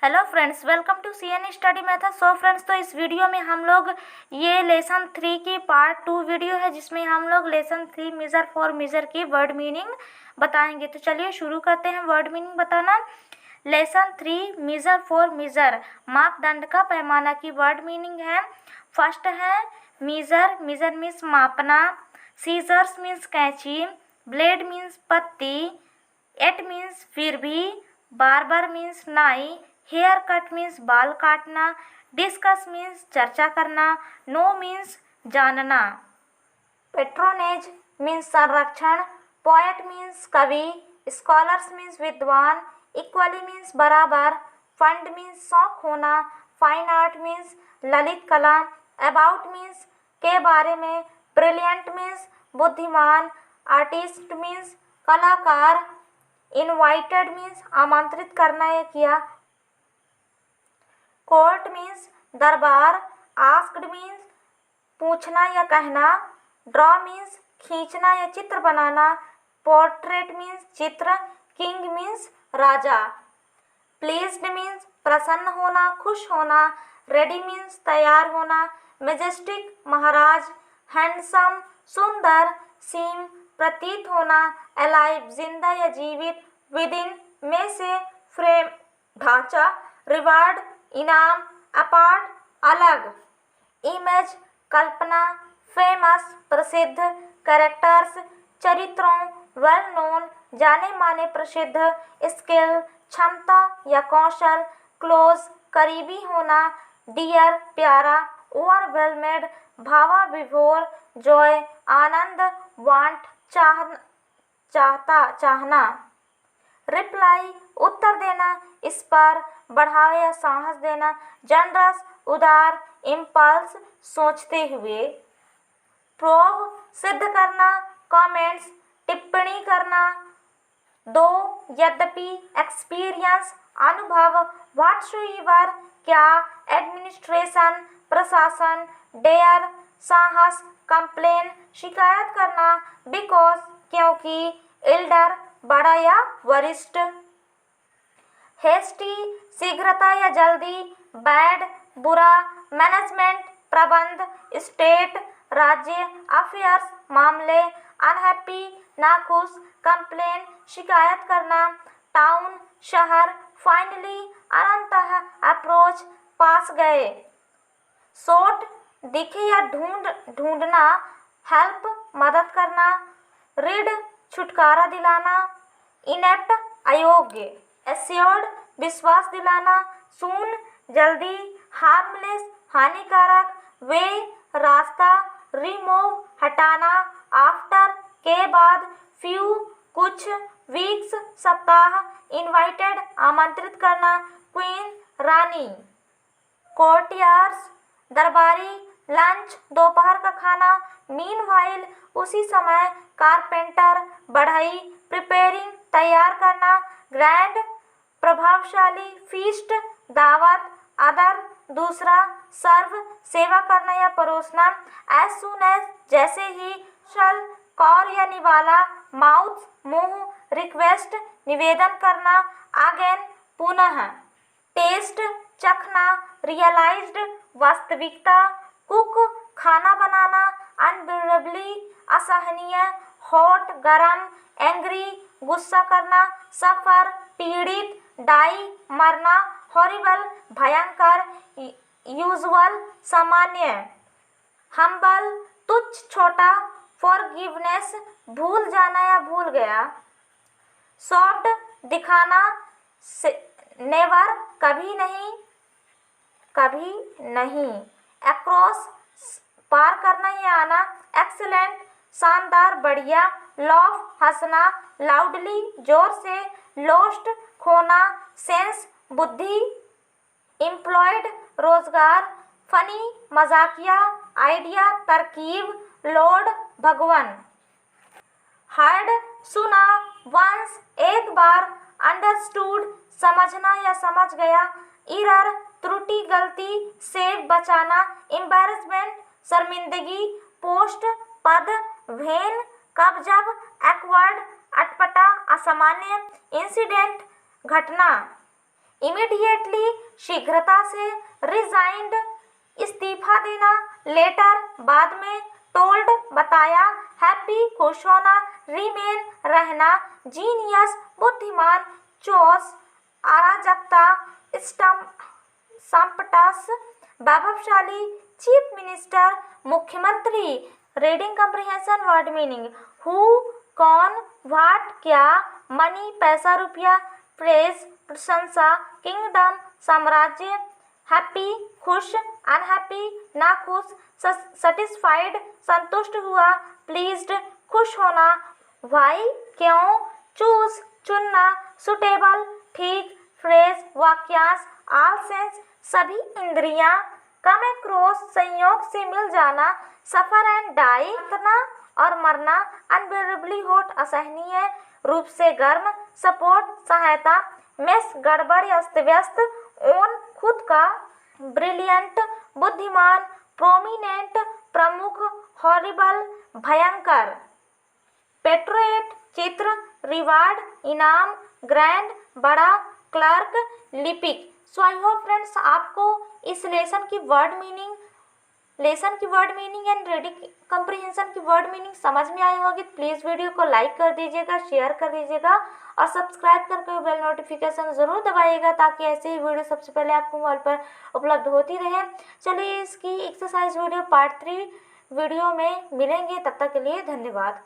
Hello friends, welcome to CN study method. So friends, तो इस video में हम लोग ये लेसन 3 की पार्ट 2 वीडियो है, जिसमें हम लोग लेसन 3 मेजर फॉर मेजर की वर्ड मीनिंग बताएंगे। तो चलिए शुरू करते हैं वर्ड मीनिंग बताना। लेसन 3 मेजर फॉर मेजर, मापदंड का पैमाना की वर्ड मीनिंग है। फर्स्ट है मेजर, मेजर मीन्स मापना। सीजर्स मीन्स कैंची। ब्लेड मीन्स पत्ती। एट मीन्स फिर भी। बार्बर मीन्स नाई। हेयर कट मीन्स बाल काटना। डिस्कस मीन्स चर्चा करना। नो मीन्स जानना। पेट्रोनेज मीन्स संरक्षण। पोएट मीन्स कवि। स्कॉलर्स मीन्स विद्वान। इक्वली मीन्स बराबर। फंड मीन्स शौक होना। फाइन आर्ट मीन्स ललित कला। अबाउट मीन्स के बारे में। ब्रिलियंट मीन्स बुद्धिमान। आर्टिस्ट मीन्स कलाकार। इनवाइटेड मीन्स आमंत्रित करना या किया। कोर्ट मीन्स दरबार। आस्क्ड मीन्स पूछना या कहना। ड्रॉ मीन्स खींचना या चित्र बनाना। पोर्ट्रेट मीन्स चित्र। किंग मीन्स राजा। प्लीज्ड मीन्स प्रसन्न होना, खुश होना। रेडी मीन्स तैयार होना। मेजेस्टिक महाराज। हैंडसम सुंदर। सीम प्रतीत होना। अलाइव जिंदा या जीवित। विदिन में से। फ्रेम ढांचा। रिवार्ड इनाम। अपार्ट अलग। इमेज कल्पना। फेमस प्रसिद्ध। कैरेक्टर्स चरित्रों। वेल नोन जाने माने प्रसिद्ध। स्किल क्षमता या कौशल। क्लोज करीबी होना। डियर प्यारा। ओवरवेलमेड भावाविभोर। जॉय आनंद। वांट चाहना। रिप्लाई उत्तर देना। इस पर बढ़ावा या साहस देना। जनरस उदार। इम्पल्स सोचते हुए। प्रूव सिद्ध करना। कमेंट्स टिप्पणी करना। दो यद्यपि। एक्सपीरियंस अनुभव। व्हाटसोएवर क्या। एडमिनिस्ट्रेशन प्रशासन। डेयर साहस। कंप्लेन शिकायत करना। बिकॉज क्योंकि। एल्डर बड़ा या वरिष्ठ। हेस्टी शीघ्रता या जल्दी। बैड बुरा। मैनेजमेंट प्रबंध। स्टेट राज्य। अफेयर्स मामले। अनहैप्पी नाखुश। कंप्लेन शिकायत करना। टाउन शहर। फाइनली अनंतः। अप्रोच पास गए। शॉर्ट दिखे या ढूंढना। हेल्प मदद करना। रीड छुटकारा दिलाना। इनेप्ट अयोग्य। एश्योर्ड विश्वास दिलाना। सून जल्दी। हार्मलेस हानिकारक। वे रास्ता। रिमूव हटाना। आफ्टर के बाद। फ्यू कुछ। वीक्स सप्ताह। इनवाइटेड आमंत्रित करना। क्वीन रानी। कोर्टियर्स दरबारी। लंच दोपहर का खाना। मीनवाइल उसी समय। कारपेंटर बढ़ई। प्रिपेयरिंग तैयार करना। ग्रैंड प्रभावशाली। फीस्ट दावत। अदर दूसरा। सर्व सेवा करना या परोसना। एज सून एज जैसे ही। शल कौर या निवाला। माउथ मुंह। रिक्वेस्ट निवेदन करना। अगेन पुनः। टेस्ट चखना। रियलाइज्ड वास्तविकता। कुक खाना बनाना। अनबियरेबली असहनीय। हॉट गरम। एंग्री गुस्सा करना। सफर पीड़ित। डाई मरना। हॉरिबल भयंकर। यूजुअल सामान्य। हम्बल तुच्छ छोटा। फॉरगिवनेस भूल जाना या भूल गया। सॉफ्ट दिखाना। नेवर कभी नहीं, कभी नहीं। अक्रॉस पार करना या आना। एक्सीलेंट शानदार बढ़िया। लॉफ हंसना। लाउडली जोर से। लोस्ट खोना। सेंस बुद्धि। एम्प्लॉयड रोजगार। फनी मजाकिया। आइडिया तरकीब। लॉर्ड भगवान। हर्ड सुना। वंस एक बार। अंडरस्टूड समझना या समझ गया। इरर त्रुटि गलती से बचाना। एम्बैरेसमेंट शर्मिंदगी। पोस्ट पद। वेन कब जब। एक्वर्ड अटपटा असामान्य। इंसिडेंट घटना। इमीडिएटली शीघ्रता से, रिजाइंड इस्तीफा देना, लेटर बाद में, टोल्ड बताया, हैप्पी खुश होना, रिमेन रहना, जीनियस बुद्धिमान, चोस अराजकता, संपटस वैभवशाली, चीफ मिनिस्टर मुख्यमंत्री। रीडिंग कम्प्रिहेंशन वर्ड मीनिंग, हु कौन, व्हाट क्या, मनी पैसा रुपया, प्रेज प्रशंसा, किंगडम साम्राज्य, हैप्पी खुश, अनहैप्पी नाखुश, सेटिस्फाइड संतुष्ट हुआ, प्लीज्ड खुश होना, व्हाई क्यों, चूज चुनना, सुटेबल ठीक, फ्रेज वाक्यांश, ऑल सेंस सभी इंद्रियां, कम अक्रॉस संयोग से मिल जाना, सफर एंड डाई इतना और मरना, अनबेरेबली हॉट असहनीय रूप से गर्म, सपोर्ट सहायता, मेस गड़बड़ अस्त व्यस्त, ओन खुद का, ब्रिलियंट बुद्धिमान, प्रोमिनेंट प्रमुख, हॉरिबल भयंकर, पेट्रोएट चित्र, रिवार्ड इनाम, ग्रैंड बड़ा, क्लर्क लिपिक। सो आई होप फ्रेंड्स आपको इस लेसन की वर्ड मीनिंग एंड रीडिंग कम्प्रिहेंशन की वर्ड मीनिंग समझ में आई होगी। प्लीज़ वीडियो को लाइक कर दीजिएगा, शेयर कर दीजिएगा और सब्सक्राइब करके बेल नोटिफिकेशन ज़रूर दबाइएगा ताकि ऐसे ही वीडियो सबसे पहले आपको मोबाइल पर उपलब्ध होती रहे। चलिए इसकी एक्सरसाइज वीडियो पार्ट 3 वीडियो में मिलेंगे, तब तक के लिए धन्यवाद।